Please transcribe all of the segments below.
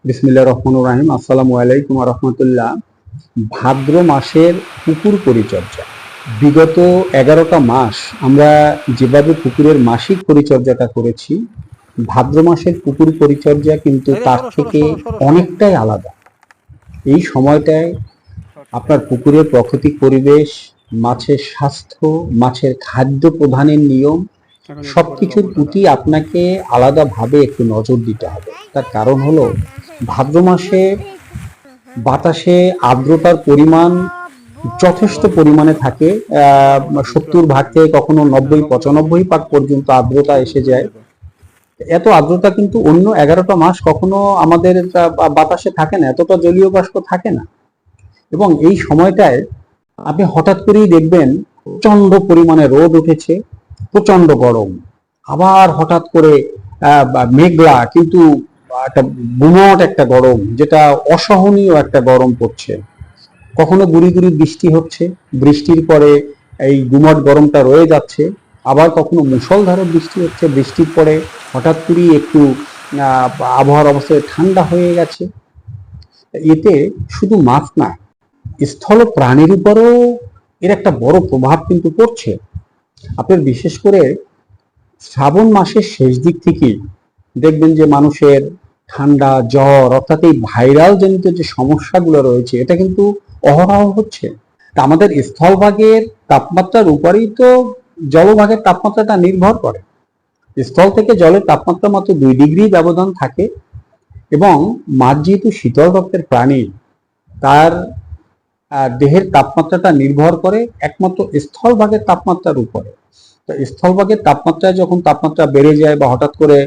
বিসমিল্লাহির রহমানির রহিম। আসসালামু আলাইকুম ওয়া রাহমাতুল্লাহ। ভাদ্র মাসের পুকুর পরিচর্যা। বিগত 11টা মাস আমরা যেভাবে পুকুরের মাসিক পরিচর্যাটা করেছি, ভাদ্র মাসের পুকুর পরিচর্যা কিন্তু তার থেকে অনেকটাই আলাদা। এই সময়টায় আপনার পুকুরের প্রাকৃতিক পরিবেশ, মাছের স্বাস্থ্য, মাছের খাদ্য প্রদানের নিয়ম সবকিছুর প্রতি আপনাকে আলাদাভাবে একটু নজর দিতে হবে। তার কারণ হলো ভাদ্র মাসে বাতাসে আর্দ্রতার পরিমাণ যথেষ্ট পরিমাণে থাকে। 70 ভাগ থেকে কখনো 90-95 ভাগ পর্যন্ত আর্দ্রতা এসে যায়। এত আর্দ্রতা কিন্তু অন্য 11টা মাস কখনো আমাদের বাতাসে থাকে না, এতটা জলীয় বাষ্প থাকে না। এবং এই সময়টায় আপনি হঠাৎ করেই দেখবেন প্রচন্ড পরিমাণে রোদ উঠেছে, প্রচন্ড গরম, আবার হঠাৎ করে মেঘলা কিন্তু একটা গুমট একটা গরম, যেটা অসহনীয় একটা গরম পড়ছে। কখনো গুড়ি গুড়ি বৃষ্টি হচ্ছে, বৃষ্টির পরে এই গুমট গরমটা রয়ে যাচ্ছে, আবার কখনো মুষলধারে বৃষ্টি হচ্ছে, বৃষ্টির পরে হঠাৎ করেই একটু আবহাওয়ার অবস্থা ঠান্ডা হয়ে গেছে। এতে শুধু মাছ না, স্থল প্রাণীর উপরও এর একটা বড় প্রভাব কিন্তু পড়ছে। আপনার বিশেষ করে শ্রাবণ মাসের শেষ দিক থেকে দেখবেন যে মানুষের ঠান্ডা, জ্বর, অর্থাৎ এই ভাইরাল জনিত যে সমস্যাগুলো রয়েছে এটা কিন্তু অহরহ হচ্ছে। তা আমাদের স্থলভাগের তাপমাত্রার উপরেই তো জলভাগের তাপমাত্রাটা নির্ভর করে। স্থল থেকে জলের তাপমাত্রা মাত্র 2 ডিগ্রি ব্যবধান থাকে, এবং মাছ যেহেতু শীতল রক্তের প্রাণী, তার দেহের তাপমাত্রাটা নির্ভর করে একমাত্র স্থলভাগের তাপমাত্রার উপরে। তো স্থলভাগের তাপমাত্রায় যখন তাপমাত্রা বেড়ে যায় বা হঠাৎ করে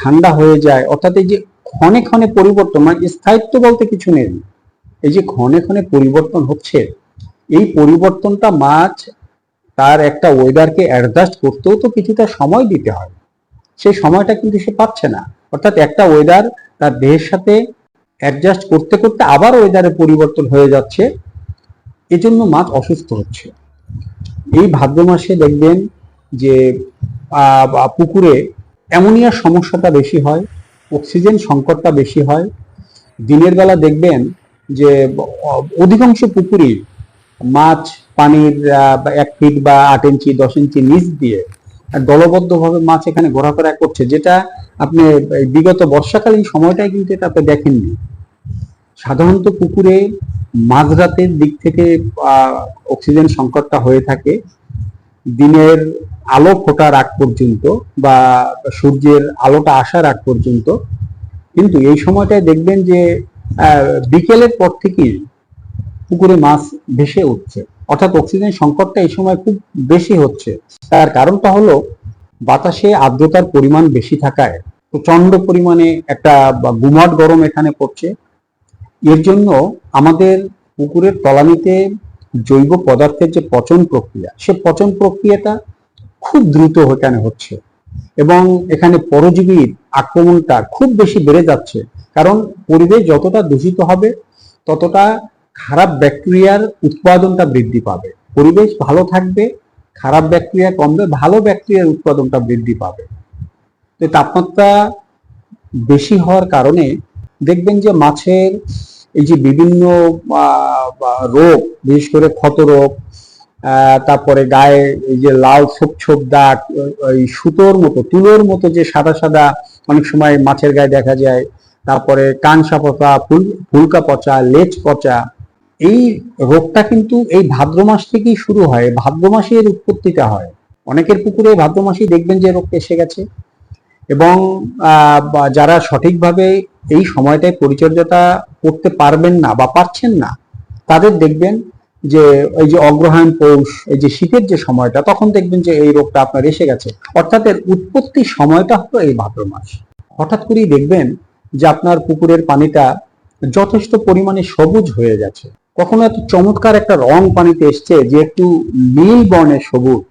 ঠান্ডা হয়ে যায়, অর্থাৎ এই যে ক্ষণে ক্ষণে পরিবর্তন, মানে স্থায়িত্ব বলতে কিছু নেই, এই যে ক্ষণে ক্ষণে পরিবর্তন হচ্ছে, এই পরিবর্তনটা মাছ তার একটা ওয়েদারকে অ্যাডজাস্ট করতেও তো কিছুটা সময় দিতে হয়। সেই সময়টা কিন্তু সে পাচ্ছে না। অর্থাৎ একটা ওয়েদার তার দেহের সাথে অ্যাডজাস্ট করতে করতে আবার ওয়েদারের পরিবর্তন হয়ে যাচ্ছে, এজন্য মাছ অসুস্থ হচ্ছে। এই ভাদ্র মাসে দেখবেন যে পুকুরে অ্যামোনিয়ার সমস্যাটা বেশি হয়, অক্সিজেন সংকটটা বেশি হয়। দিনের বেলা দেখবেন যে অধিকাংশ পুকুরই মাছ পানির 1 ফিট বা 8 ইঞ্চি 10 ইঞ্চি নিচ দিয়ে দলবদ্ধভাবে মাছ এখানে ঘোরাফেরা করছে, যেটা আপনি বিগত বর্ষাকালীন সময়টাই কিন্তু এটা আপনি দেখেননি। সাধারণত পুকুরে মাঝরাতের দিক থেকে অক্সিজেন সংকটটা হয়ে থাকে দিনের আলো ফোটার আগ পর্যন্ত বা সূর্যের আলোটা আসার আগ পর্যন্ত। কিন্তু এই সময়টায় দেখবেন যে বিকেলের পর থেকেই পুকুরে মাছ ভেসে উঠছে, অর্থাৎ অক্সিজেন সংকটটা এই সময় খুব বেশি হচ্ছে। তার কারণটা হলো বাতাসে আর্দ্রতার পরিমাণ বেশি থাকায় প্রচন্ড পরিমাণে একটা গুমট গরম এখানে পড়ছে। এর জন্য আমাদের পুকুরের তলানিতে জৈব পদার্থের যে পচন প্রক্রিয়া, সে পচন প্রক্রিয়াটা খুব দ্রুত এখানে হচ্ছে, এবং এখানে পরজীবীর আক্রমণটা খুব বেশি বেড়ে যাচ্ছে। কারণ পরিবেশ যতটা দূষিত হবে ততটা খারাপ ব্যাকটেরিয়ার উৎপাদনটা বৃদ্ধি পাবে। পরিবেশ ভালো থাকবে, খারাপ ব্যাকটেরিয়া কমবে, ভালো ব্যাকটেরিয়ার উৎপাদনটা বৃদ্ধি পাবে। তো তাপমাত্রা বেশি হওয়ার কারণে দেখবেন যে মাছের এই যে বিভিন্ন রোগ, বিশেষ করে ক্ষত রোগ, তারপরে গায়ে এই যে লাল ছোপ ছোপ দাগ, ওই সুতোর মতো, তুলোর মতো যে সাদা সাদা অনেক সময় মাছের গায়ে দেখা যায়, তারপরে কানসা পচা, ফুলকা পচা, লেজ পচা, এই রোগটা কিন্তু এই ভাদ্র মাস থেকেই শুরু হয়। ভাদ্র মাসে এর উৎপত্তিটা হয়। অনেকের পুকুরে ভাদ্র মাসেই দেখবেন যে রোগটা এসে গেছে। এবং যারা সঠিকভাবে এই সময়টায় পরিচর্যাটা করতে পারবেন না বা পারছেন না, তাদের দেখবেন যে এই যে অগ্রহায়ণ পৌষ, এই যে শীতের যে সময়টা, তখন দেখবেন যে এই রোগটা আপনার এসে গেছে। অর্থাৎ এর উৎপত্তির সময়টা হলো এই ভাদ্র মাস। হঠাৎ করেই দেখবেন যে আপনার পুকুরের পানিটা যথেষ্ট পরিমাণে সবুজ হয়ে গেছে। কখনো এত চমৎকার একটা রং পানিতে এসছে যে একটু নীল বর্ণের সবুজ,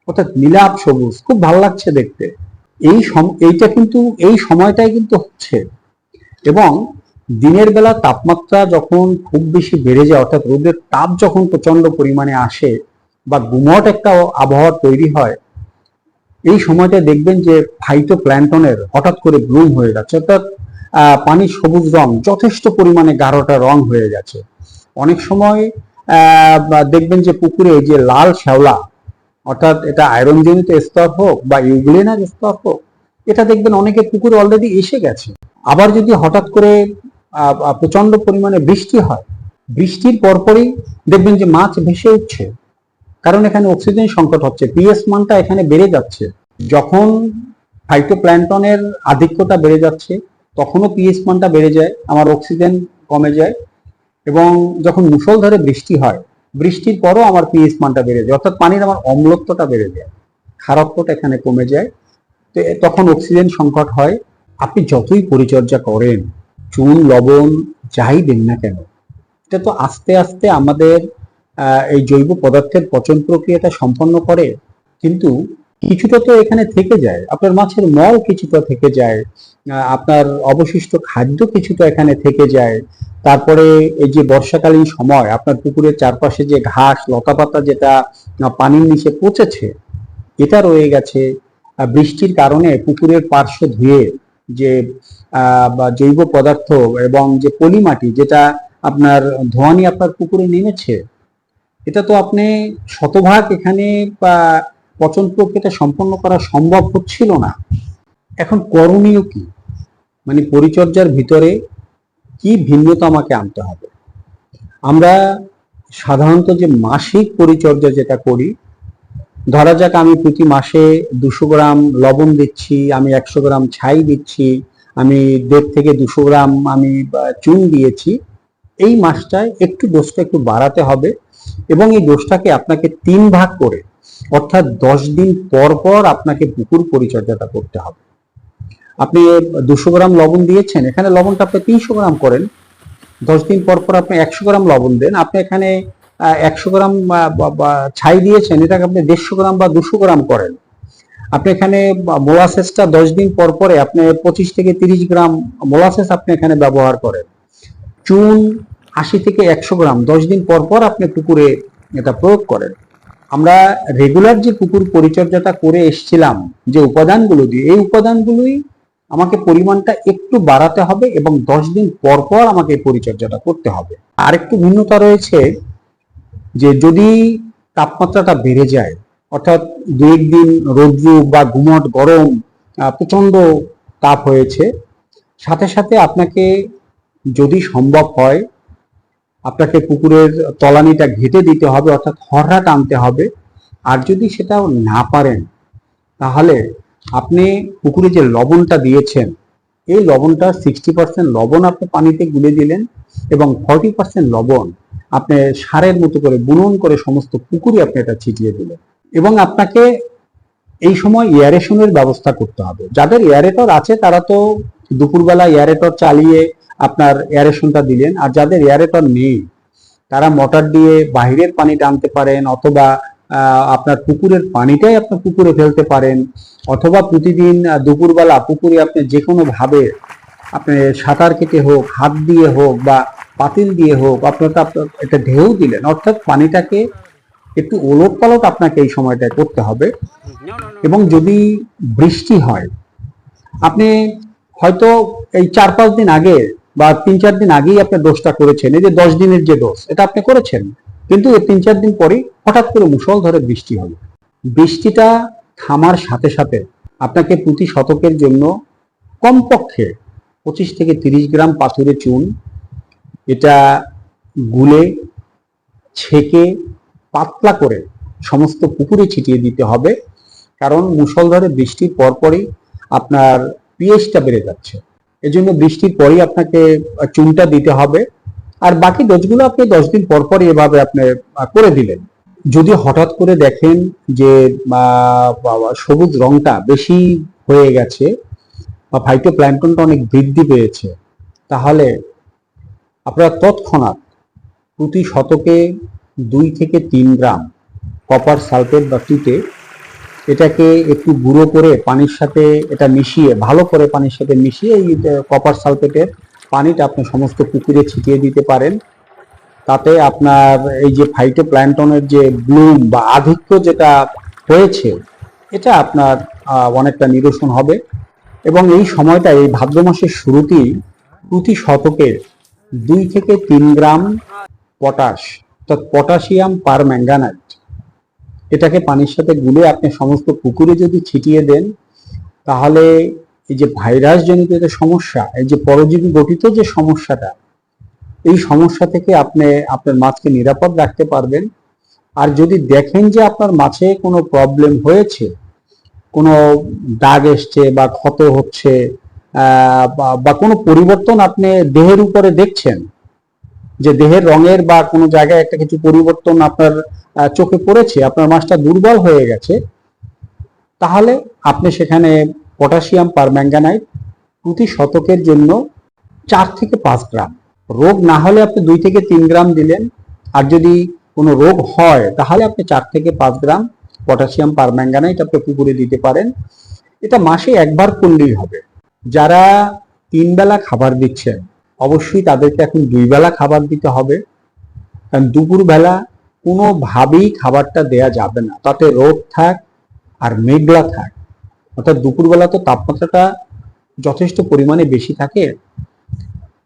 অর্থাৎ নীলাভ সবুজ, খুব ভালো লাগছে দেখতে। এইটা কিন্তু এই সময়টাই কিন্তু হচ্ছে। এবং দিনের বেলা তাপমাত্রা যখন খুব বেশি বেড়ে যায়, অর্থাৎ রোদের তাপ যখন প্রচন্ড পরিমাণে আসে বা গুমট একটা আবহাওয়া তৈরি হয়, এই সময়টা দেখবেন যে ফাইটোপ্ল্যাঙ্কটনের হঠাৎ করে ব্লুম হয়ে যাচ্ছে। অর্থাৎ পানির সবুজ রং যথেষ্ট পরিমাণে গাঢ়টা রং হয়ে গেছে। অনেক সময় দেখবেন যে পুকুরে যে লাল শ্যাওলা, অর্থাৎ এটা আয়রনজনিত স্তর হোক বা ইউগ্লিনার স্তর হোক, এটা দেখবেন অনেকের পুকুরে অলরেডি এসে গেছে। আবার যদি হঠাৎ করে প্রচন্ড পরিমাণে বৃষ্টি হয়, বৃষ্টির পরপরই দেখবেন যে মাছ ভেসে উঠছে, কারণ এখানে অক্সিজেন সংকট হচ্ছে, পিএইচ মানটা এখানে বেড়ে যাচ্ছে। যখন ফাইটোপ্ল্যাঙ্কটনের আধিক্যতা বেড়ে যাচ্ছে তখনও পিএইচ মানটা বেড়ে যায়, আমার অক্সিজেন কমে যায়। এবং যখন মুষলধারে বৃষ্টি হয়, বৃষ্টির পরও আমার পিএইচ মানটা বেড়ে যায়, অর্থাৎ পানির আমার অম্লত্বটা বেড়ে যায়, খারত্বটা এখানে কমে যায়। তো তখন অক্সিজেন সংকট হয়। আপনি যতই পরিচর্যা করেন, চুন লবণ যাই দেন না কেন, এটা তো আস্তে আস্তে আমাদের এই জৈব পদার্থের পচন প্রক্রিয়াটা সম্পন্ন করে, কিন্তু কিছুটা তো এখানে থেকে যায়। আপনার মাছের মল কিছুটা থেকে যায়, আপনার অবশিষ্ট খাদ্য কিছুটা এখানে থেকে যায়। তারপরে এই যে বর্ষাকালীন সময় আপনার পুকুরের চারপাশে যে ঘাস লতাপাতা যেটা পানির নিচে পচেছে, এটা রয়ে গেছে। বৃষ্টির কারণে পুকুরের পার্শ্ব ধুয়ে যে জৈব পদার্থ এবং যে পলি মাটি যেটা আপনার ধোঁয়ানি আপনার পুকুরে নেমেছে, এটা তো আপনি শতভাগ এখানে পচন প্রক্রিয়াটা সম্পন্ন করা সম্ভব হচ্ছিল না। এখন করণীয় কি, মানে পরিচর্যার ভিতরে কি ভিন্নতা আমাকে আনতে হবে? আমরা সাধারণত যে মাসিক পরিচর্যা যেটা করি, ধরা যাক আমি প্রতি মাসে 200 গ্রাম লবণ দিচ্ছি, আমি 100 গ্রাম ছাই দিচ্ছি, আমি 1.5 থেকে 200 গ্রাম আমি চুন দিয়েছি, এই মাসটায় একটু ডোজটা একটু বাড়াতে হবে এবং এই ডোজটাকে আপনাকে 3 ভাগ করে, অর্থাৎ 10 দিন পর পর আপনাকে পুকুর পরিচর্যাটা করতে হবে। আপনি 200 গ্রাম লবণ দিয়েছেন, এখানে লবণটা আপনি 300 গ্রাম করেন। 10 দিন পর পর আপনি 100 গ্রাম লবণ দেন, আপনি এখানে 100 গ্রাম ছাই দিয়েছেন, এটাকে আপনি 150 গ্রাম বা 200 গ্রাম করেন। আপনি এখানে মোলাসেসটা 10 দিন পর পরে আপনি 25 থেকে 30 গ্রাম মোলাসেস আপনি এখানে ব্যবহার করেন। চুন 80 থেকে 100 গ্রাম 10 দিন পর পর আপনি পুকুরে এটা প্রয়োগ করেন। আমরা রেগুলার যে পুকুর পরিচর্যাটা করে এসেছিলাম যে উপাদানগুলো দিয়ে, এই উপাদানগুলোই আমাকে পরিমাণটা একটু বাড়াতে হবে এবং 10 দিন পর পর আমাকে এই পরিচর্যাটা করতে হবে। আরেকটু ভিন্নতা রয়েছে যে যদি তাপমাত্রাটা বেড়ে যায়, অর্থাৎ 2-1 দিন রৌদ্র বা গুমট গরম প্রচন্ড তাপ হয়েছে, সাথে সাথে আপনাকে যদি সম্ভব হয় আপনাকে পুকুরের তলানিটা ঘেটে দিতে হবে, অর্থাৎ হররা টানতে হবে। আর যদি সেটাও না পারেন, তাহলে আপনি পুকুরে যে লবণটা দিয়েছেন, এই লবণটা 60% লবণ আপনি পানিতে গুলে দিলেন এবং 40% লবণ আপনি সারের মতো করে বুনন করে সমস্ত পুকুরে আপনি এটা ছিটিয়ে দিলেন। এবং আপনাকে এই সময় এয়ারেশনের ব্যবস্থা করতে হবে। যাদের এয়ারেটর আছে তারা তো দুপুরবেলা এয়ারেটর চালিয়ে আপনার এয়ারেশনটা দিলেন, আর যাদের এয়ারেটর নেই তারা মোটর দিয়ে বাহিরের পানি টানতে পারেন, অথবা আপনার পুকুরের পানিটাই আপনার পুকুরে ফেলতে পারেন, অথবা প্রতিদিন দুপুরবেলা পুকুরে আপনি যে কোনো ভাবে আপনি সাঁতার কেটে হোক, হাত দিয়ে হোক বা পাতিল দিয়ে হোক আপনার একটা ঢেউ দিলেন, অর্থাৎ পানিটাকে একটু ওলট পালট আপনাকে এই সময়টায় করতে হবে। এবং যদি বৃষ্টি হয়, আপনি হয়তো এই 4-5 দিন আগে বা 3-4 দিন আগেই আপনি ডোজটা করেছেন, এই যে 10 দিনের যে ডোজ এটা আপনি করেছেন, কিন্তু এই 3-4 দিন পরে হঠাৎ করে মুষলধারে বৃষ্টি হলো। বৃষ্টিটা থামার সাথে সাথে আপনাকে প্রতি শতকের জন্য কমপক্ষে 25 থেকে 30 গ্রাম পাথুরে চুন এটা গুলে ছেঁকে পাতলা করে সমস্ত পুকুরে ছিটিয়ে দিতে হবে, কারণ মুষলধারে বৃষ্টির পরপরই আপনার পিএইচটা বেড়ে যাচ্ছে। এজন্য বৃষ্টির পরই আপনাকে চুনটা দিতে হবে, আর বাকি ডোজগুলো আপনি 10 দিন পর পরই এভাবে আপনি করে দিলেন। যদি হঠাৎ করে দেখেন যে সবুজ রংটা বেশি হয়ে গেছে বা ফাইটোপ্ল্যাঙ্কটনটা অনেক বৃদ্ধি পেয়েছে, তাহলে আপনারা তৎক্ষণাৎ প্রতি শতকে 2 থেকে 3 গ্রাম কপার সালফেট বা তুঁতে এটাকে একটু গুঁড়ো করে পানির সাথে এটা মিশিয়ে, ভালো করে পানির সাথে মিশিয়ে এই কপার সালফেটের পানিটা আপনি সমস্ত পুকুরে ছিটিয়ে দিতে পারেন। তাতে আপনার এই যে ফাইটোপ্ল্যাঙ্কটনের যে ব্লুম বা আধিক্য যেটা হয়েছে, এটা আপনার অনেকটা নিরসন হবে এবং এই সময়টা এই ভাদ্র মাসের শুরুতেই প্রতি শতকে 2 থেকে 3 গ্রাম পটাশ অর্থাৎ পটাশিয়াম পার ম্যাঙ্গানাইট এটাকে পানির সাথে গুলে আপনি সমস্ত পুকুরে যদি ছিটিয়ে দেন, তাহলে এই যে ভাইরাস জনিত যে সমস্যা, এই যে পরজীবী গঠিত যে সমস্যাটা, এই সমস্যা থেকে আপনি আপনার মাছকে নিরাপদ রাখতে পারবেন। আর যদি দেখেন যে আপনার মাছে কোনো প্রবলেম হয়েছে, কোনো দাগ এসছে বা ক্ষত হচ্ছে বা কোনো পরিবর্তন আপনি দেহের উপরে দেখছেন, যে দেহের রঙের বা কোনো জায়গায় একটা কিছু পরিবর্তন আপনার চোখে পড়েছে, আপনার মাছটা দুর্বল হয়ে গেছে, তাহলে আপনি সেখানে পটাশিয়াম পারম্যাঙ্গানাইট প্রতি শতকের জন্য 4 থেকে 5 গ্রাম, রোগ না হলে আপনি 2 থেকে 3 গ্রাম দিলেন, আর যদি কোনো রোগ হয় তাহলে আপনি 4 থেকে 5 গ্রাম পটাশিয়াম পারম্যাঙ্গানাইট আপনি পুকুরে দিতে পারেন। এটা মাসে একবার করলেই হবে। যারা 3 বেলা খাবার দিচ্ছেন, অবশ্যই তাদেরকে এখন 2 বেলা খাবার দিতে হবে, কারণ দুপুর বেলা কোনোভাবেই খাবারটা দেয়া যাবে না, তাতে রোদ থাক আর মেঘলা থাক, অর্থাৎ দুপুরবেলা তো তাপমাত্রাটা যথেষ্ট পরিমাণে বেশি থাকে।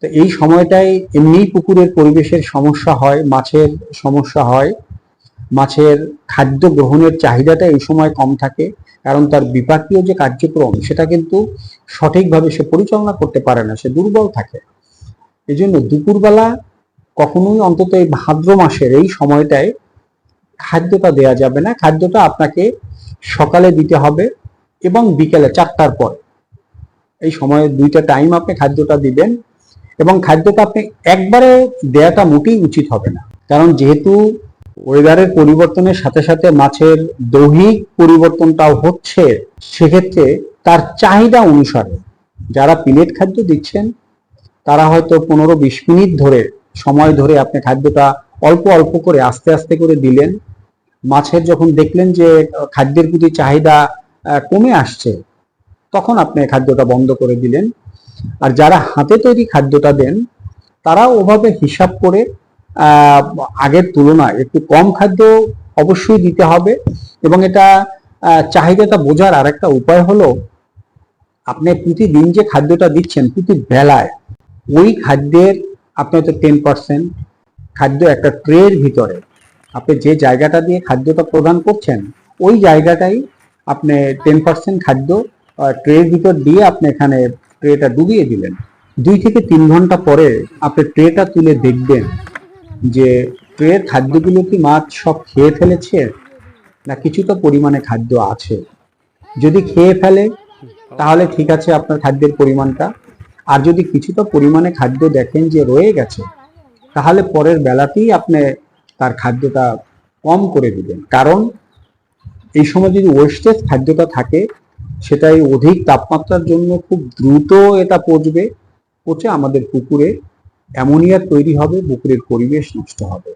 তো এই সময়টায় এমনিই পুকুরের পরিবেশের সমস্যা হয়, মাছের সমস্যা হয়, মাছের খাদ্য গ্রহণের চাহিদাটা এই সময় কম থাকে, কারণ তার বিপাকীয় যে কার্যক্রম সেটা কিন্তু সঠিকভাবে সে পরিচালনা করতে পারে না, সে দুর্বল থাকে। এই জন্য দুপুরবেলা কখনোই, অন্তত এই ভাদ্র মাসের এই সময়টায় খাদ্যটা দেয়া যাবে না। খাদ্যটা আপনাকে সকালে দিতে হবে এবং বিকেলে 4টার পর, এই সময়ে 2টা টাইম আপনি খাদ্যটা দিবেন। এবং খাদ্যটা আপনি একবারে দেয়াটা মোটেই উচিত হবে না, কারণ যেহেতু ওয়েদারের পরিবর্তনের সাথে সাথে মাছের দৈহিক পরিবর্তনটাও হচ্ছে, সেক্ষেত্রে তার চাহিদা অনুসারে যারা পিলেট খাদ্য দিচ্ছেন তারা হয়তো 15-20 মিনিট ধরে সময় ধরে আপনি খাদ্যটা অল্প অল্প করে আস্তে আস্তে করে দিলেন। মাছের যখন দেখলেন যে খাদ্যের প্রতি চাহিদা কমে আসছে, তখন আপনি খাদ্যটা বন্ধ করে দিলেন। আর যারা হাতে তৈরি খাদ্যটা দেন, তারা ওভাবে হিসাব করে আগের তুলনায় একটু কম খাদ্য অবশ্যই দিতে হবে। এবং এটা চাহিদাটা বোঝার আরেকটা উপায় হলো, আপনি প্রতিদিন যে খাদ্যটা দিচ্ছেন প্রতি বেলায়, ওই খাদ্যের আপনি হয়তো 10% খাদ্য একটা ট্রের ভিতরে, আপনি যে জায়গাটা দিয়ে খাদ্যটা প্রদান করছেন ওই জায়গাটাই আপনি 10% খাদ্য ট্রের ভিতর দিয়ে আপনি এখানে ট্রেটা ডুবিয়ে দিলেন। 2 থেকে 3 ঘন্টা পরে আপনি ট্রেটা তুলে দেখবেন যে ট্রের খাদ্যগুলো কি মাছ সব খেয়ে ফেলেছে না কিছুটা পরিমাণে খাদ্য আছে। যদি খেয়ে ফেলে তাহলে ঠিক আছে আপনার খাদ্যের পরিমাণটা, আর যদি কিছুটা পরিমাণে খাদ্য দেখেন যে রয়ে গেছে, তাহলে পরের বেলাতেই আপনি তার খাদ্যটা কম করে দিবেন। কারণ এই সময় যদি ওয়েস্টেজ খাদ্যটা থাকে, সেটাই অধিক তাপমাত্রার জন্য খুব দ্রুত এটা পচে আমাদের পুকুরে অ্যামোনিয়া তৈরি হবে, পুকুরের পরিবেশ নষ্ট হবে।